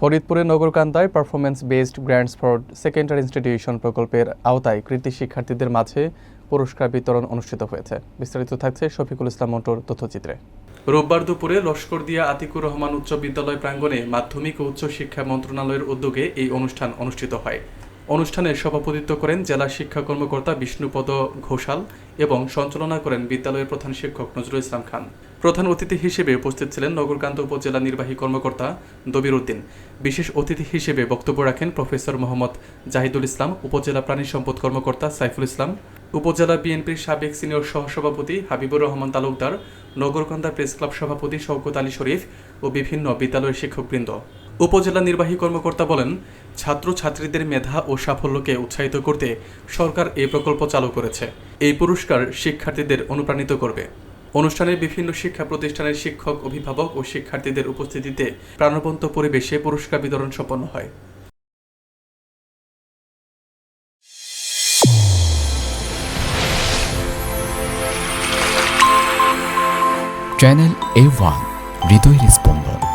ফরিদপুরের নগরকান্দায় performance based grants for secondary institution প্রকল্পের আওতায় কৃতি শিক্ষার্থীদের মাঝে পুরস্কার বিতরণ অনুষ্ঠিত হয়েছে। বিস্তারিত থাকছে শফিকুল ইসলাম মন্টুর তথ্যচিত্রে। রোববার দুপুরে লস্করদিয়া আতিকুর রহমান উচ্চ বিদ্যালয় প্রাঙ্গণে মাধ্যমিক ও উচ্চ শিক্ষা মন্ত্রণালয়ের উদ্যোগে এই অনুষ্ঠান অনুষ্ঠিত হয়। অনুষ্ঠানে সভাপতিত্ব করেন জেলা শিক্ষা কর্মকর্তা বিষ্ণুপদ ঘোষাল এবং সঞ্চালনা করেন বিদ্যালয়ের প্রধান শিক্ষক নজরুল ইসলাম খান। প্রধান অতিথি হিসেবে উপস্থিত ছিলেন নগরকান্দা উপজেলা নির্বাহী কর্মকর্তা দবির উদ্দিন। বিশেষ অতিথি হিসেবে বক্তব্য রাখেন প্রফেসর মোহাম্মদ জাহিদুল ইসলাম, উপজেলা প্রাণী সম্পদ কর্মকর্তা সাইফুল ইসলাম, উপজেলা বিএনপির সাবেক সিনিয়র সহসভাপতি হাবিবুর রহমান তালুকদার, নগরকান্দা প্রেস ক্লাব সভাপতি শওকত আলী শরীফ ও বিভিন্ন বিদ্যালয়ের শিক্ষকবৃন্দ। উপজেলা নির্বাহী কর্মকর্তা বলেন, ছাত্রছাত্রীদের মেধা ও সাফল্যকে উৎসাহিত করতে সরকার এই প্রকল্প চালু করেছে। এই পুরস্কার শিক্ষার্থীদের অনুপ্রাণিত করবে। অনুষ্ঠানে বিভিন্ন শিক্ষা প্রতিষ্ঠানের শিক্ষক, অভিভাবক ও শিক্ষার্থীদের উপস্থিতিতে প্রাণবন্ত পরিবেশে পুরস্কার বিতরণ সম্পন্ন হয়। চ্যানেল A1 হৃদয়ের স্পন্দন।